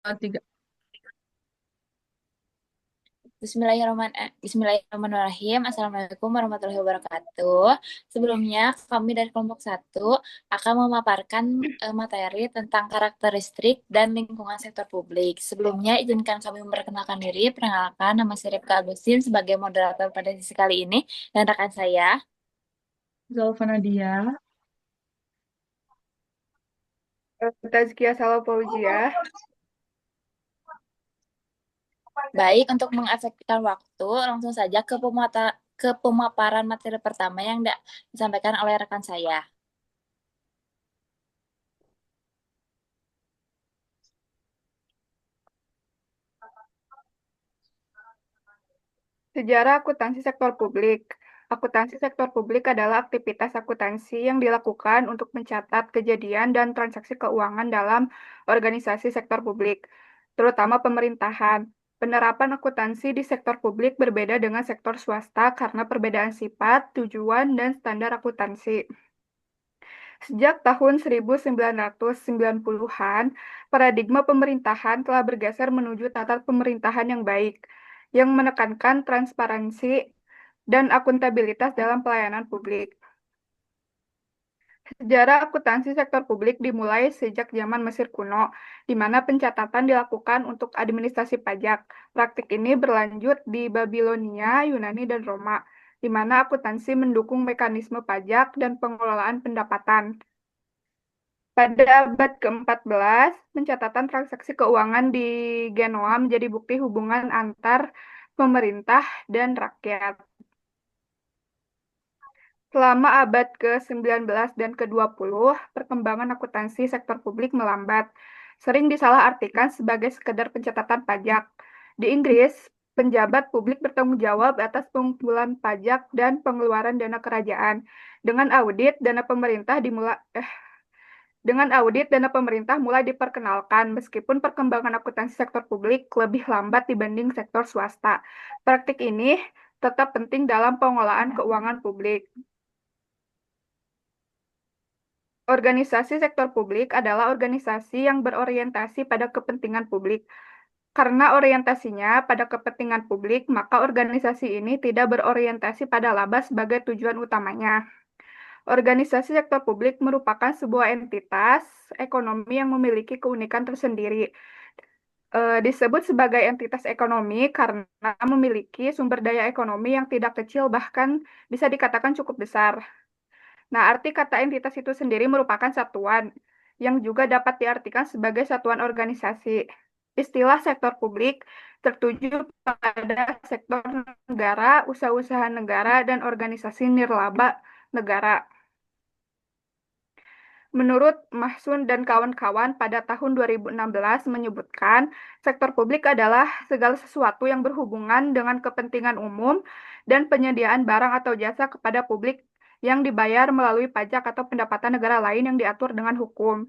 Tiga. Bismillahirrahmanirrahim. Assalamualaikum warahmatullahi wabarakatuh. Sebelumnya, kami dari kelompok satu akan memaparkan materi tentang karakteristik dan lingkungan sektor publik. Sebelumnya, izinkan kami memperkenalkan diri. Perkenalkan, nama saya Rifka Agustin sebagai moderator pada sesi kali ini. Dan rekan saya, Zalfa Nadia. Tazkia Salafauzia. baik untuk mengefektifkan waktu, langsung saja ke pemaparan materi pertama yang disampaikan oleh rekan saya. Sejarah akuntansi sektor publik. Akuntansi sektor publik adalah aktivitas akuntansi yang dilakukan untuk mencatat kejadian dan transaksi keuangan dalam organisasi sektor publik, terutama pemerintahan. Penerapan akuntansi di sektor publik berbeda dengan sektor swasta karena perbedaan sifat, tujuan, dan standar akuntansi. Sejak tahun 1990-an, paradigma pemerintahan telah bergeser menuju tata pemerintahan yang baik, yang menekankan transparansi dan akuntabilitas dalam pelayanan publik. Sejarah akuntansi sektor publik dimulai sejak zaman Mesir kuno, di mana pencatatan dilakukan untuk administrasi pajak. Praktik ini berlanjut di Babilonia, Yunani, dan Roma, di mana akuntansi mendukung mekanisme pajak dan pengelolaan pendapatan. Pada abad ke-14, pencatatan transaksi keuangan di Genoa menjadi bukti hubungan antar pemerintah dan rakyat. Selama abad ke-19 dan ke-20, perkembangan akuntansi sektor publik melambat, sering disalahartikan sebagai sekedar pencatatan pajak. Di Inggris, penjabat publik bertanggung jawab atas pengumpulan pajak dan pengeluaran dana kerajaan. Dengan audit, dana pemerintah mulai diperkenalkan, meskipun perkembangan akuntansi sektor publik lebih lambat dibanding sektor swasta. Praktik ini tetap penting dalam pengelolaan keuangan publik. Organisasi sektor publik adalah organisasi yang berorientasi pada kepentingan publik. Karena orientasinya pada kepentingan publik, maka organisasi ini tidak berorientasi pada laba sebagai tujuan utamanya. Organisasi sektor publik merupakan sebuah entitas ekonomi yang memiliki keunikan tersendiri. Disebut sebagai entitas ekonomi karena memiliki sumber daya ekonomi yang tidak kecil, bahkan bisa dikatakan cukup besar. Nah, arti kata entitas itu sendiri merupakan satuan, yang juga dapat diartikan sebagai satuan organisasi. Istilah sektor publik tertuju pada sektor negara, usaha-usaha negara, dan organisasi nirlaba negara. Menurut Mahsun dan kawan-kawan pada tahun 2016 menyebutkan, sektor publik adalah segala sesuatu yang berhubungan dengan kepentingan umum dan penyediaan barang atau jasa kepada publik yang dibayar melalui pajak atau pendapatan negara lain yang diatur dengan hukum.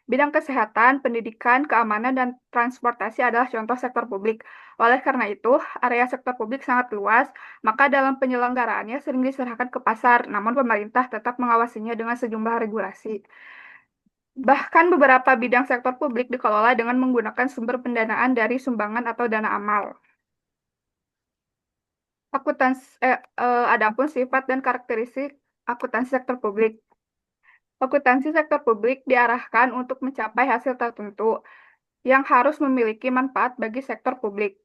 Bidang kesehatan, pendidikan, keamanan, dan transportasi adalah contoh sektor publik. Oleh karena itu, area sektor publik sangat luas, maka dalam penyelenggaraannya sering diserahkan ke pasar, namun pemerintah tetap mengawasinya dengan sejumlah regulasi. Bahkan beberapa bidang sektor publik dikelola dengan menggunakan sumber pendanaan dari sumbangan atau dana amal. Adapun sifat dan karakteristik akuntansi sektor publik. Akuntansi sektor publik diarahkan untuk mencapai hasil tertentu yang harus memiliki manfaat bagi sektor publik.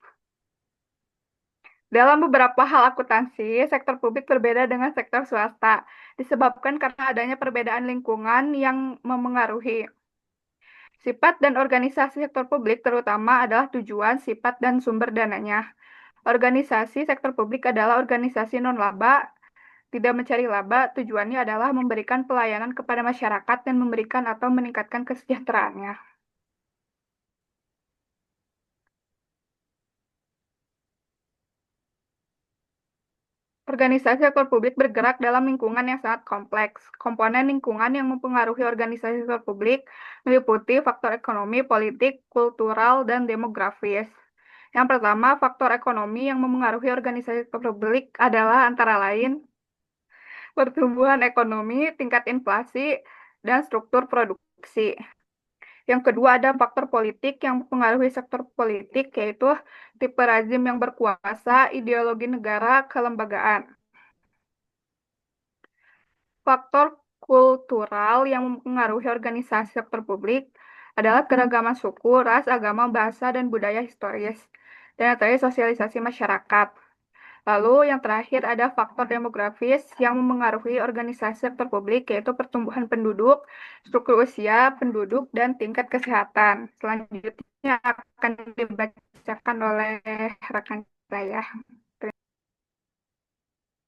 Dalam beberapa hal akuntansi, sektor publik berbeda dengan sektor swasta, disebabkan karena adanya perbedaan lingkungan yang memengaruhi. Sifat dan organisasi sektor publik terutama adalah tujuan, sifat, dan sumber dananya. Organisasi sektor publik adalah organisasi non-laba, tidak mencari laba, tujuannya adalah memberikan pelayanan kepada masyarakat dan memberikan atau meningkatkan kesejahteraannya. Organisasi sektor publik bergerak dalam lingkungan yang sangat kompleks. Komponen lingkungan yang mempengaruhi organisasi sektor publik meliputi faktor ekonomi, politik, kultural, dan demografis. Yang pertama, faktor ekonomi yang memengaruhi organisasi sektor publik adalah antara lain pertumbuhan ekonomi, tingkat inflasi, dan struktur produksi. Yang kedua ada faktor politik yang mempengaruhi sektor politik, yaitu tipe rezim yang berkuasa, ideologi negara, kelembagaan. Faktor kultural yang mempengaruhi organisasi sektor publik adalah keragaman suku, ras, agama, bahasa, dan budaya historis, dan yang terakhir sosialisasi masyarakat. Lalu yang terakhir ada faktor demografis yang memengaruhi organisasi sektor publik, yaitu pertumbuhan penduduk, struktur usia penduduk, dan tingkat kesehatan. Selanjutnya akan dibacakan oleh rekan saya.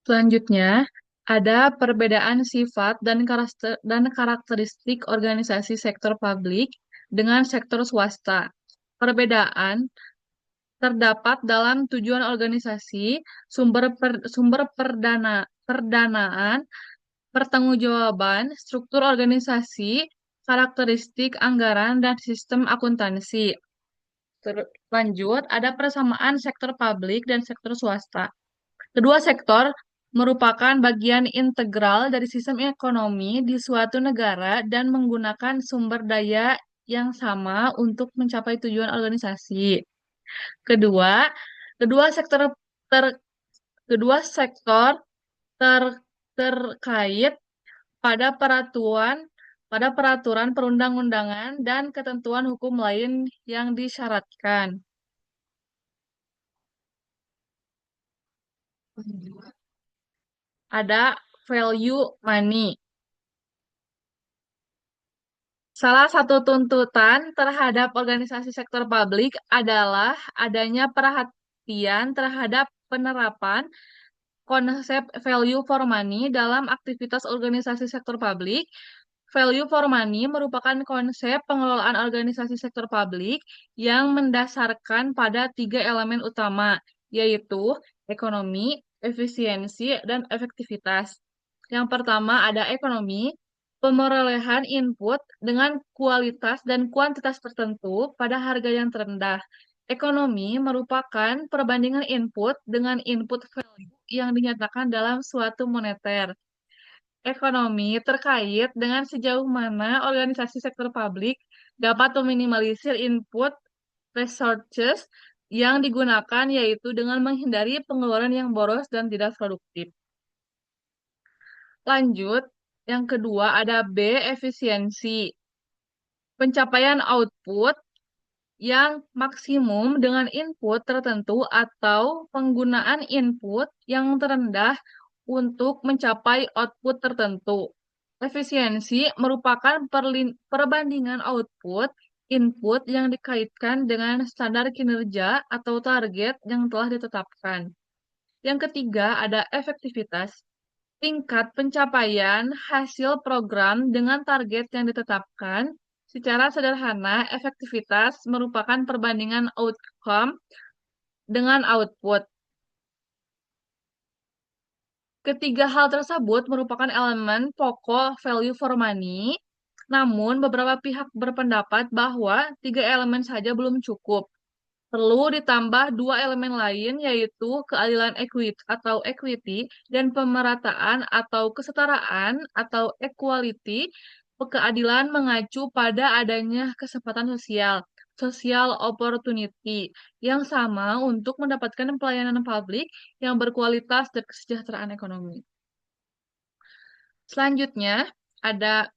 Selanjutnya, ada perbedaan sifat dan karakteristik organisasi sektor publik dengan sektor swasta. Perbedaan terdapat dalam tujuan organisasi, sumber pendanaan, pertanggungjawaban, struktur organisasi, karakteristik anggaran, dan sistem akuntansi. Lanjut, ada persamaan sektor publik dan sektor swasta. Kedua sektor merupakan bagian integral dari sistem ekonomi di suatu negara dan menggunakan sumber daya yang sama untuk mencapai tujuan organisasi. Kedua, kedua sektor ter, kedua sektor ter- terkait pada peraturan perundang-undangan dan ketentuan hukum lain yang disyaratkan. Ada value money. Salah satu tuntutan terhadap organisasi sektor publik adalah adanya perhatian terhadap penerapan konsep value for money dalam aktivitas organisasi sektor publik. Value for money merupakan konsep pengelolaan organisasi sektor publik yang mendasarkan pada tiga elemen utama, yaitu ekonomi, efisiensi, dan efektivitas. Yang pertama ada ekonomi, pemerolehan input dengan kualitas dan kuantitas tertentu pada harga yang terendah. Ekonomi merupakan perbandingan input dengan input value yang dinyatakan dalam suatu moneter. Ekonomi terkait dengan sejauh mana organisasi sektor publik dapat meminimalisir input resources yang digunakan, yaitu dengan menghindari pengeluaran yang boros dan tidak produktif. Lanjut, yang kedua ada B, efisiensi. Pencapaian output yang maksimum dengan input tertentu atau penggunaan input yang terendah untuk mencapai output tertentu. Efisiensi merupakan perbandingan output input yang dikaitkan dengan standar kinerja atau target yang telah ditetapkan. Yang ketiga ada efektivitas. Tingkat pencapaian hasil program dengan target yang ditetapkan. Secara sederhana, efektivitas merupakan perbandingan outcome dengan output. Ketiga hal tersebut merupakan elemen pokok value for money, namun beberapa pihak berpendapat bahwa tiga elemen saja belum cukup. Perlu ditambah dua elemen lain, yaitu keadilan equity dan pemerataan atau kesetaraan atau equality. Keadilan mengacu pada adanya kesempatan social opportunity yang sama untuk mendapatkan pelayanan publik yang berkualitas dan kesejahteraan ekonomi. Selanjutnya, ada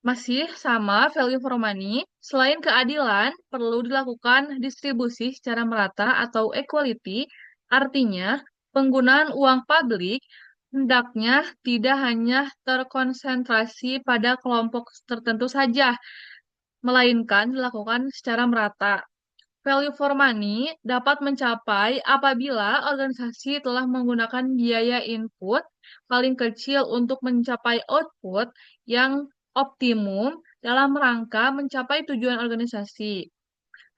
masih sama value for money. Selain keadilan, perlu dilakukan distribusi secara merata atau equality, artinya penggunaan uang publik hendaknya tidak hanya terkonsentrasi pada kelompok tertentu saja, melainkan dilakukan secara merata. Value for money dapat mencapai apabila organisasi telah menggunakan biaya input paling kecil untuk mencapai output yang optimum dalam rangka mencapai tujuan organisasi.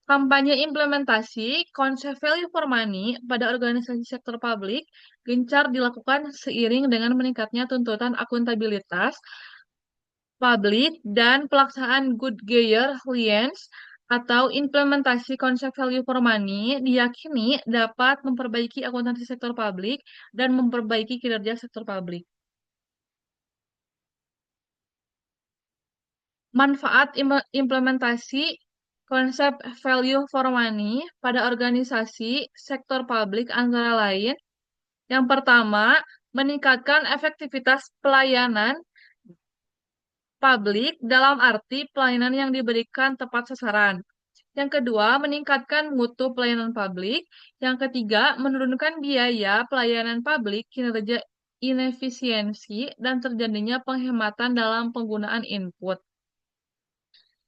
Kampanye implementasi konsep value for money pada organisasi sektor publik gencar dilakukan seiring dengan meningkatnya tuntutan akuntabilitas publik dan pelaksanaan good governance atau implementasi konsep value for money diyakini dapat memperbaiki akuntansi sektor publik dan memperbaiki kinerja sektor publik. Manfaat implementasi konsep value for money pada organisasi sektor publik antara lain. Yang pertama, meningkatkan efektivitas pelayanan publik dalam arti pelayanan yang diberikan tepat sasaran. Yang kedua, meningkatkan mutu pelayanan publik. Yang ketiga, menurunkan biaya pelayanan publik, kinerja inefisiensi, dan terjadinya penghematan dalam penggunaan input.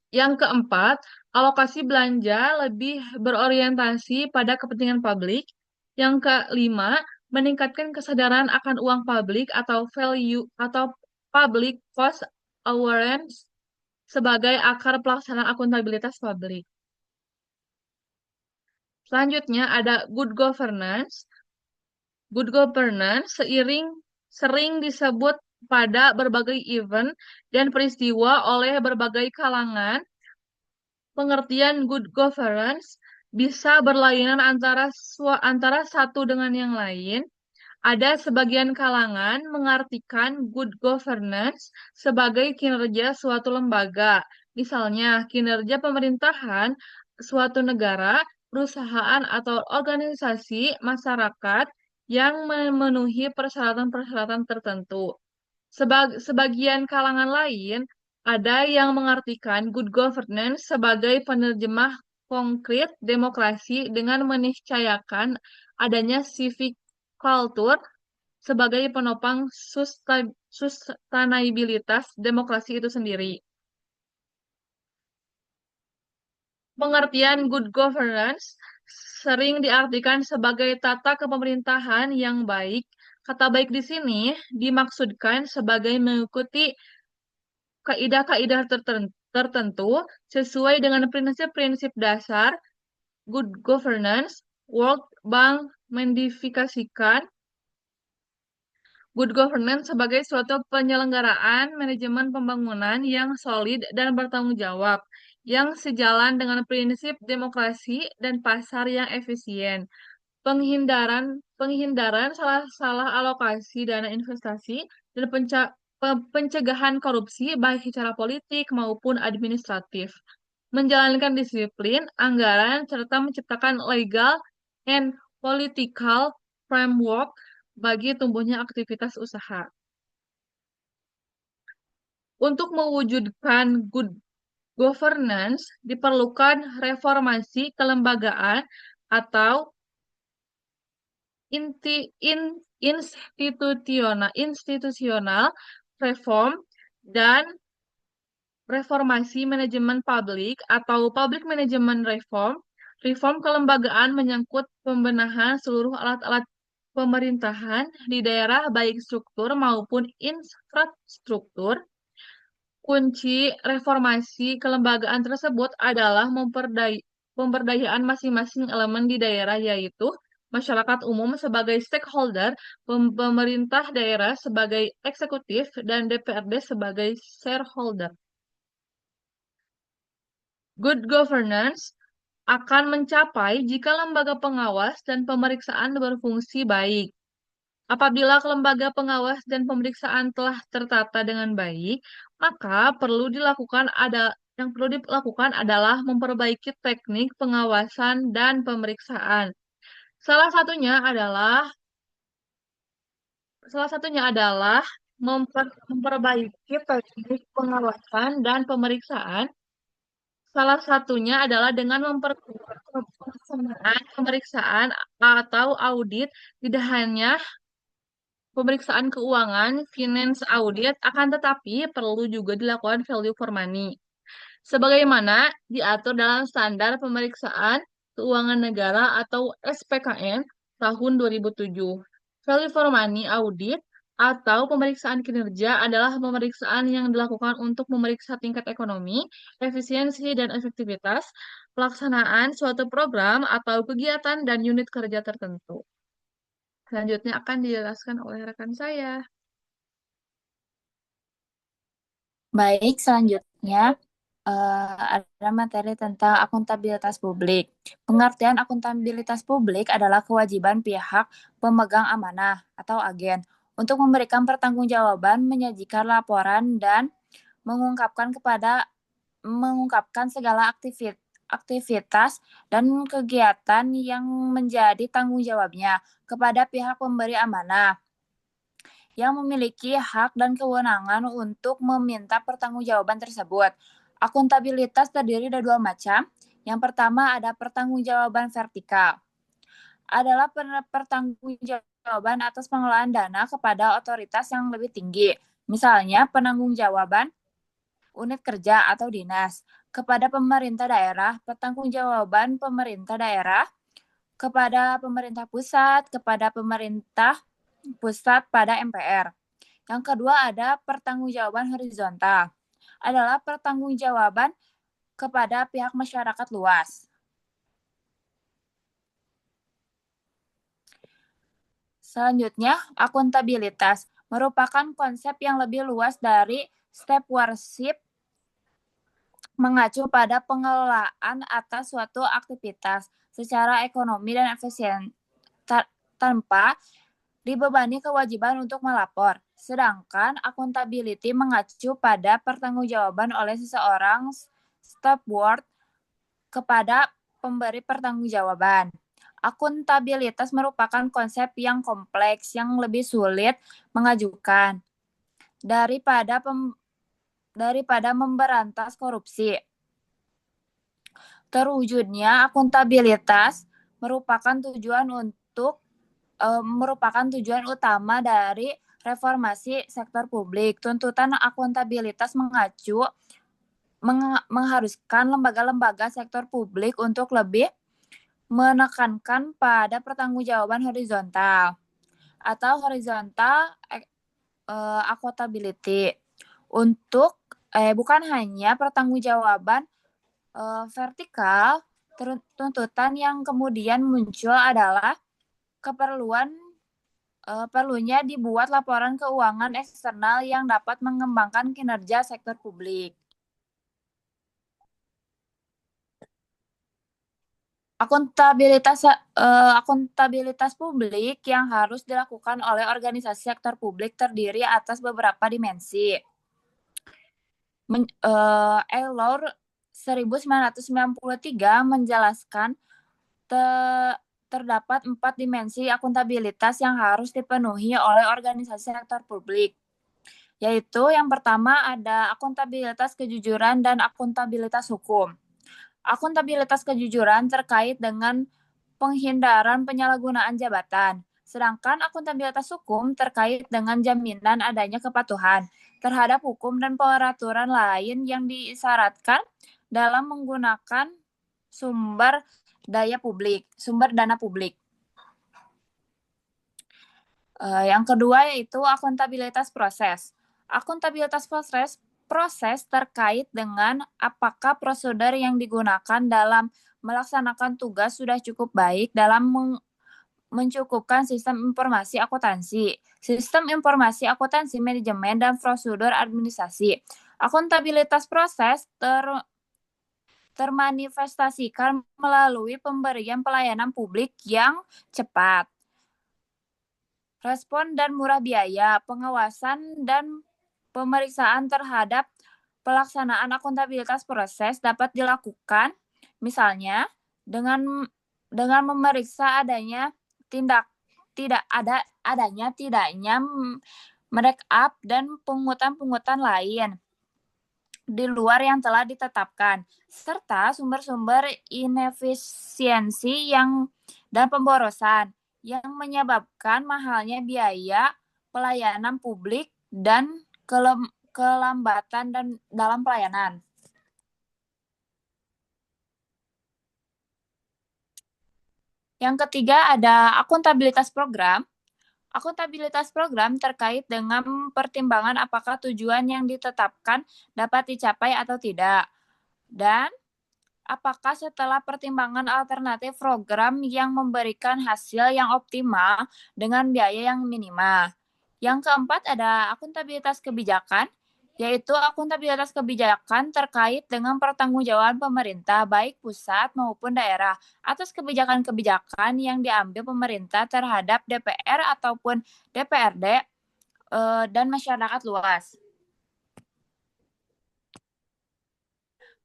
Yang keempat, alokasi belanja lebih berorientasi pada kepentingan publik. Yang kelima, meningkatkan kesadaran akan uang publik atau value atau public cost awareness sebagai akar pelaksanaan akuntabilitas publik. Selanjutnya ada good governance. Good governance sering disebut pada berbagai event dan peristiwa oleh berbagai kalangan. Pengertian good governance bisa berlainan antara satu dengan yang lain. Ada sebagian kalangan mengartikan good governance sebagai kinerja suatu lembaga, misalnya kinerja pemerintahan suatu negara, perusahaan, atau organisasi masyarakat yang memenuhi persyaratan-persyaratan tertentu. Sebagian kalangan lain ada yang mengartikan good governance sebagai penerjemah konkret demokrasi dengan meniscayakan adanya civic culture sebagai penopang sustainabilitas demokrasi itu sendiri. Pengertian good governance sering diartikan sebagai tata kepemerintahan yang baik. Kata baik di sini dimaksudkan sebagai mengikuti kaidah-kaidah tertentu sesuai dengan prinsip-prinsip dasar good governance. World Bank mendefinisikan good governance sebagai suatu penyelenggaraan manajemen pembangunan yang solid dan bertanggung jawab, yang sejalan dengan prinsip demokrasi dan pasar yang efisien. Penghindaran salah alokasi dana investasi dan pencegahan korupsi baik secara politik maupun administratif. Menjalankan disiplin, anggaran, serta menciptakan legal and political framework bagi tumbuhnya aktivitas usaha. Untuk mewujudkan good governance, diperlukan reformasi kelembagaan atau institusional reform dan reformasi manajemen publik atau public management reform. Reform kelembagaan menyangkut pembenahan seluruh alat-alat pemerintahan di daerah baik struktur maupun infrastruktur. Kunci reformasi kelembagaan tersebut adalah pemberdayaan masing-masing elemen di daerah, yaitu masyarakat umum sebagai stakeholder, pemerintah daerah sebagai eksekutif, dan DPRD sebagai shareholder. Good governance akan mencapai jika lembaga pengawas dan pemeriksaan berfungsi baik. Apabila lembaga pengawas dan pemeriksaan telah tertata dengan baik, maka yang perlu dilakukan adalah memperbaiki teknik pengawasan dan pemeriksaan. Salah satunya adalah memperbaiki teknik pengawasan dan pemeriksaan. Salah satunya adalah dengan memperkuat pelaksanaan pemeriksaan atau audit, tidak hanya pemeriksaan keuangan, finance audit, akan tetapi perlu juga dilakukan value for money. Sebagaimana diatur dalam Standar Pemeriksaan Keuangan Negara atau SPKN tahun 2007. Value for money audit atau pemeriksaan kinerja adalah pemeriksaan yang dilakukan untuk memeriksa tingkat ekonomi, efisiensi, dan efektivitas pelaksanaan suatu program atau kegiatan dan unit kerja tertentu. Selanjutnya akan dijelaskan oleh rekan saya. Baik, selanjutnya ada materi tentang akuntabilitas publik. Pengertian akuntabilitas publik adalah kewajiban pihak pemegang amanah atau agen untuk memberikan pertanggungjawaban, menyajikan laporan, dan mengungkapkan kepada mengungkapkan segala aktivitas dan kegiatan yang menjadi tanggung jawabnya kepada pihak pemberi amanah yang memiliki hak dan kewenangan untuk meminta pertanggungjawaban tersebut. Akuntabilitas terdiri dari dua macam. Yang pertama ada pertanggungjawaban vertikal. Adalah pertanggungjawaban atas pengelolaan dana kepada otoritas yang lebih tinggi. Misalnya penanggung-jawaban unit kerja atau dinas kepada pemerintah daerah, pertanggungjawaban pemerintah daerah kepada pemerintah pusat pada MPR. Yang kedua ada pertanggungjawaban horizontal. Adalah pertanggungjawaban kepada pihak masyarakat luas. Selanjutnya, akuntabilitas merupakan konsep yang lebih luas dari stewardship, mengacu pada pengelolaan atas suatu aktivitas secara ekonomi dan efisien tanpa dibebani kewajiban untuk melapor. Sedangkan accountability mengacu pada pertanggungjawaban oleh seseorang steward kepada pemberi pertanggungjawaban. Akuntabilitas merupakan konsep yang kompleks yang lebih sulit mengajukan daripada memberantas korupsi. Terwujudnya akuntabilitas merupakan tujuan utama dari reformasi sektor publik. Tuntutan akuntabilitas mengharuskan lembaga-lembaga sektor publik untuk lebih menekankan pada pertanggungjawaban horizontal atau horizontal accountability untuk bukan hanya pertanggungjawaban vertikal. Tuntutan yang kemudian muncul adalah perlunya dibuat laporan keuangan eksternal yang dapat mengembangkan kinerja sektor publik. Akuntabilitas publik yang harus dilakukan oleh organisasi sektor publik terdiri atas beberapa dimensi. Law 1993 menjelaskan terdapat 4 dimensi akuntabilitas yang harus dipenuhi oleh organisasi sektor publik, yaitu yang pertama ada akuntabilitas kejujuran dan akuntabilitas hukum. Akuntabilitas kejujuran terkait dengan penghindaran penyalahgunaan jabatan, sedangkan akuntabilitas hukum terkait dengan jaminan adanya kepatuhan terhadap hukum dan peraturan lain yang disyaratkan dalam menggunakan sumber dana publik. Yang kedua yaitu akuntabilitas proses. Akuntabilitas proses terkait dengan apakah prosedur yang digunakan dalam melaksanakan tugas sudah cukup baik dalam mencukupkan sistem informasi akuntansi, sistem informasi akuntansi manajemen, dan prosedur administrasi. Akuntabilitas proses termanifestasikan melalui pemberian pelayanan publik yang cepat, respon dan murah biaya, pengawasan dan pemeriksaan terhadap pelaksanaan akuntabilitas proses dapat dilakukan, misalnya dengan memeriksa adanya tidaknya markup dan pungutan lain di luar yang telah ditetapkan, serta sumber-sumber inefisiensi dan pemborosan yang menyebabkan mahalnya biaya pelayanan publik dan kelambatan dalam pelayanan. Yang ketiga ada akuntabilitas program. Akuntabilitas program terkait dengan pertimbangan apakah tujuan yang ditetapkan dapat dicapai atau tidak, dan apakah setelah pertimbangan alternatif program yang memberikan hasil yang optimal dengan biaya yang minimal. Yang keempat ada akuntabilitas kebijakan, yaitu akuntabilitas kebijakan terkait dengan pertanggungjawaban pemerintah baik pusat maupun daerah atas kebijakan-kebijakan yang diambil pemerintah terhadap DPR ataupun DPRD dan masyarakat luas.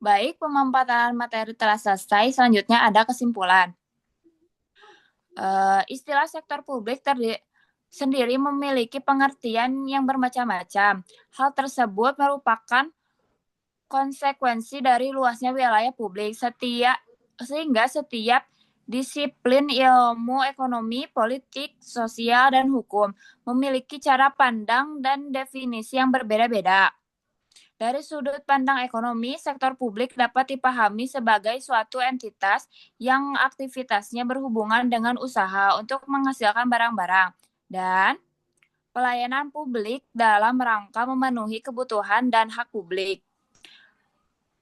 Baik, pemaparan materi telah selesai. Selanjutnya ada kesimpulan. Istilah sektor publik sendiri memiliki pengertian yang bermacam-macam. Hal tersebut merupakan konsekuensi dari luasnya wilayah publik, sehingga setiap disiplin ilmu ekonomi, politik, sosial, dan hukum memiliki cara pandang dan definisi yang berbeda-beda. Dari sudut pandang ekonomi, sektor publik dapat dipahami sebagai suatu entitas yang aktivitasnya berhubungan dengan usaha untuk menghasilkan barang-barang dan pelayanan publik dalam rangka memenuhi kebutuhan dan hak publik.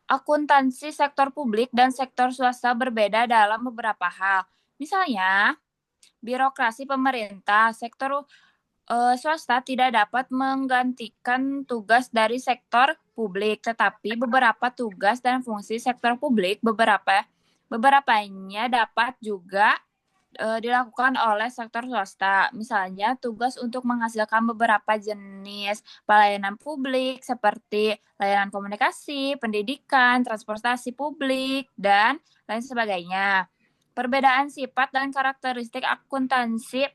Akuntansi sektor publik dan sektor swasta berbeda dalam beberapa hal. Misalnya, birokrasi pemerintah, sektor swasta tidak dapat menggantikan tugas dari sektor publik, tetapi beberapa tugas dan fungsi sektor publik beberapanya dapat juga dilakukan oleh sektor swasta. Misalnya tugas untuk menghasilkan beberapa jenis pelayanan publik seperti layanan komunikasi, pendidikan, transportasi publik, dan lain sebagainya. Perbedaan sifat dan karakteristik akuntansi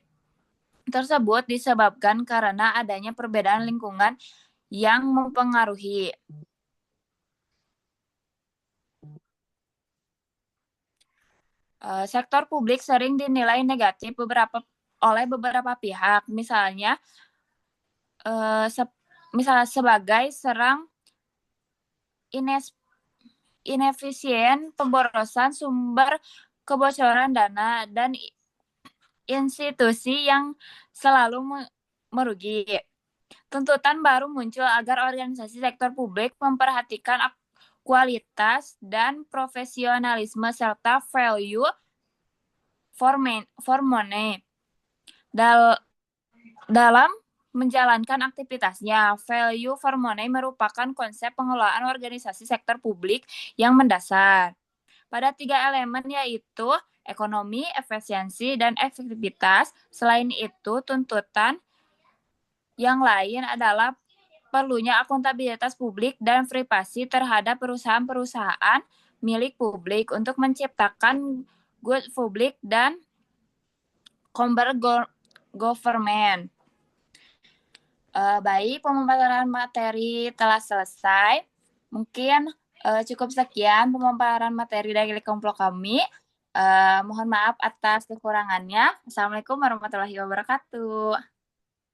tersebut disebabkan karena adanya perbedaan lingkungan yang mempengaruhi. Sektor publik sering dinilai negatif oleh beberapa pihak, misalnya sebagai serang inefisien, pemborosan sumber, kebocoran dana, dan institusi yang selalu merugi. Tuntutan baru muncul agar organisasi sektor publik memperhatikan kualitas dan profesionalisme serta value for money dalam menjalankan aktivitasnya. Value for money merupakan konsep pengelolaan organisasi sektor publik yang mendasar pada 3 elemen, yaitu ekonomi, efisiensi, dan efektivitas. Selain itu, tuntutan yang lain adalah perlunya akuntabilitas publik dan privasi terhadap perusahaan-perusahaan milik publik untuk menciptakan good public dan corporate government. Baik, pemaparan materi telah selesai. Mungkin cukup sekian pemaparan materi dari kelompok kami. Mohon maaf atas kekurangannya. Assalamualaikum warahmatullahi wabarakatuh.